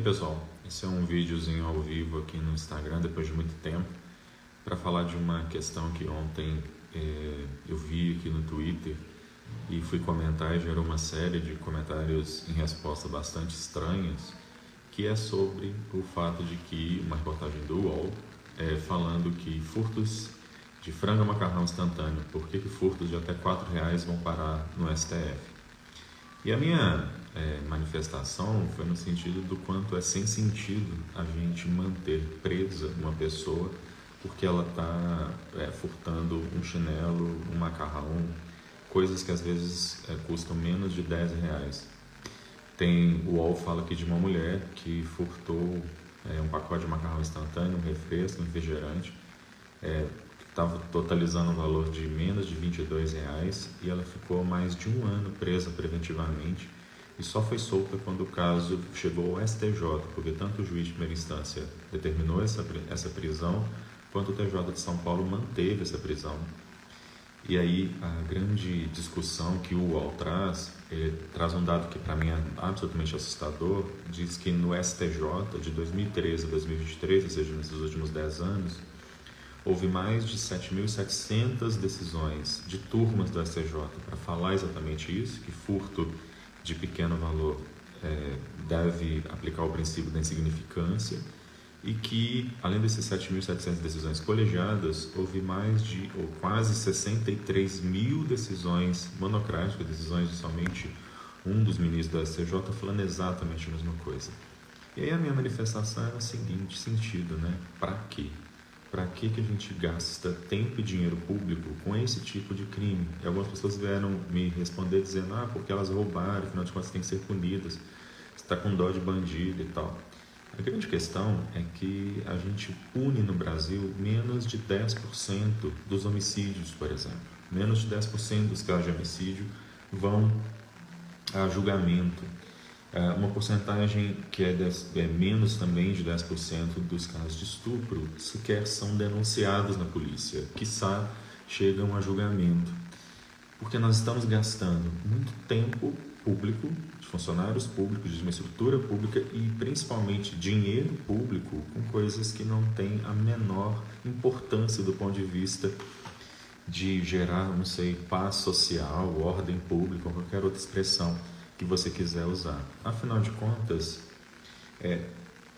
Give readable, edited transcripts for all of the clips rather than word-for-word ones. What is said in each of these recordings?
pessoal, esse é um videozinho ao vivo aqui no Instagram depois de muito tempo para falar de uma questão que ontem eu vi aqui no Twitter e fui comentar e gerou uma série de comentários em resposta bastante estranhas, que é sobre o fato de que uma reportagem do UOL falando que furtos de frango a macarrão instantâneo, por que furtos de até R$ 4 vão parar no STF? E a minha manifestação foi no sentido do quanto é sem sentido a gente manter presa uma pessoa porque ela está furtando um chinelo, um macarrão, coisas que às vezes custam menos de R$ 10. O UOL fala aqui de uma mulher que furtou um pacote de macarrão instantâneo, um refresco, um refrigerante, estava totalizando um valor de menos de R$ 22 e ela ficou mais de um ano presa preventivamente e só foi solta quando o caso chegou ao STJ, porque tanto o juiz de primeira instância determinou essa prisão, quanto o TJ de São Paulo manteve essa prisão. E aí a grande discussão que o UOL traz um dado que para mim é absolutamente assustador, diz que no STJ de 2013 a 2023, ou seja, nesses últimos 10 anos, houve mais de 7.700 decisões de turmas do STJ para falar exatamente isso, que furto de pequeno valor deve aplicar o princípio da insignificância e que, além dessas 7.700 decisões colegiadas, houve ou quase 63.000 decisões monocráticas, decisões de somente um dos ministros do STJ falando exatamente a mesma coisa. E aí a minha manifestação é no seguinte sentido, Para quê? Para que a gente gasta tempo e dinheiro público com esse tipo de crime? E algumas pessoas vieram me responder dizendo, porque elas roubaram, afinal de contas têm que ser punidas, você está com dó de bandido e tal. A grande questão é que a gente pune no Brasil menos de 10% dos homicídios, por exemplo. Menos de 10% dos casos de homicídio vão a julgamento. Uma porcentagem que é menos também de 10% dos casos de estupro sequer são denunciados na polícia, quiçá chegam a julgamento. Porque nós estamos gastando muito tempo público, de funcionários públicos, de uma estrutura pública e principalmente dinheiro público com coisas que não têm a menor importância do ponto de vista de gerar, paz social, ordem pública ou qualquer outra expressão que você quiser usar. Afinal de contas,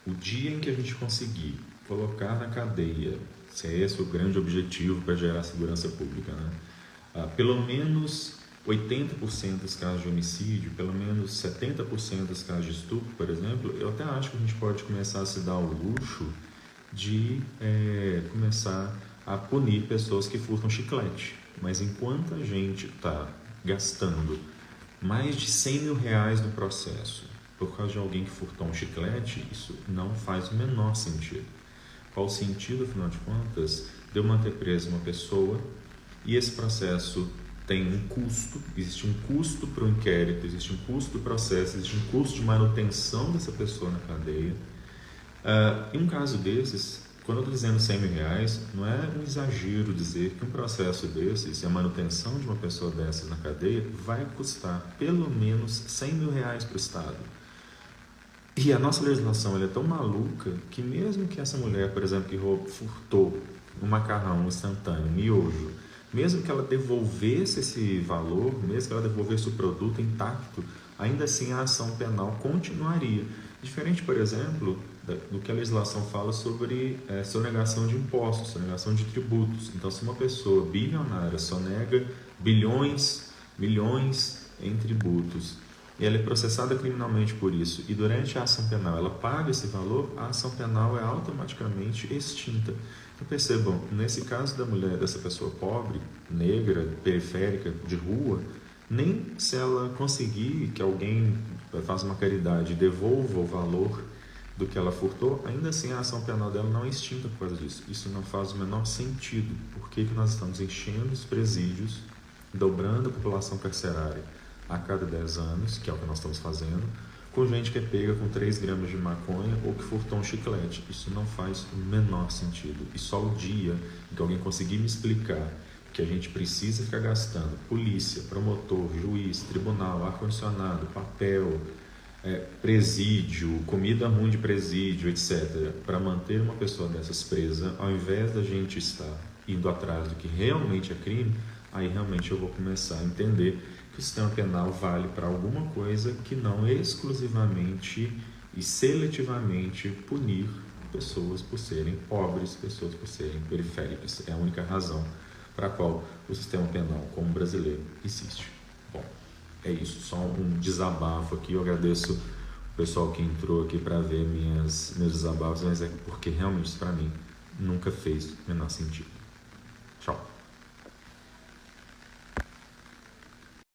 o dia em que a gente conseguir colocar na cadeia, se é esse o grande objetivo para gerar segurança pública, pelo menos 80% dos casos de homicídio, pelo menos 70% dos casos de estupro, por exemplo, eu até acho que a gente pode começar a se dar o luxo de começar a punir pessoas que furtam chiclete. Mas enquanto a gente está gastando mais de R$ 100.000 no processo por causa de alguém que furtou um chiclete, isso não faz o menor sentido. Qual o sentido, afinal de contas, de eu manter presa uma pessoa e esse processo tem um custo, existe um custo para o inquérito, existe um custo do processo, existe um custo de manutenção dessa pessoa na cadeia. Em um caso desses, quando eu estou dizendo R$ 100.000, não é um exagero dizer que um processo desses e a manutenção de uma pessoa dessas na cadeia vai custar pelo menos R$ 100.000 para o Estado. E a nossa legislação ela é tão maluca que mesmo que essa mulher, por exemplo, que furtou um macarrão instantâneo, um miojo, mesmo que ela devolvesse esse valor, mesmo que ela devolvesse o produto intacto, ainda assim a ação penal continuaria. Diferente, por exemplo, do que a legislação fala sobre sonegação de impostos, sonegação de tributos. Então, se uma pessoa bilionária sonega bilhões, milhões em tributos, e ela é processada criminalmente por isso, e durante a ação penal ela paga esse valor, a ação penal é automaticamente extinta. Então percebam, nesse caso da mulher, dessa pessoa pobre, negra, periférica, de rua, nem se ela conseguir que alguém faça uma caridade e devolva o valor do que ela furtou, ainda assim a ação penal dela não é extinta por causa disso. Isso não faz o menor sentido. Por que nós estamos enchendo os presídios, dobrando a população carcerária a cada 10 anos, que é o que nós estamos fazendo, com gente que é pega com 3 gramas de maconha ou que furtou um chiclete? Isso não faz o menor sentido. E só o dia que alguém conseguir me explicar que a gente precisa ficar gastando polícia, promotor, juiz, tribunal, ar-condicionado, papel, presídio, comida ruim de presídio, etc., para manter uma pessoa dessas presa, ao invés da gente estar indo atrás do que realmente é crime, aí realmente eu vou começar a entender que o sistema penal vale para alguma coisa que não exclusivamente e seletivamente punir pessoas por serem pobres, pessoas por serem periféricas. É a única razão para a qual o sistema penal como brasileiro existe. Bom, é isso, só um desabafo aqui. Eu agradeço o pessoal que entrou aqui para ver meus desabafos, mas é porque realmente isso para mim nunca fez o menor sentido.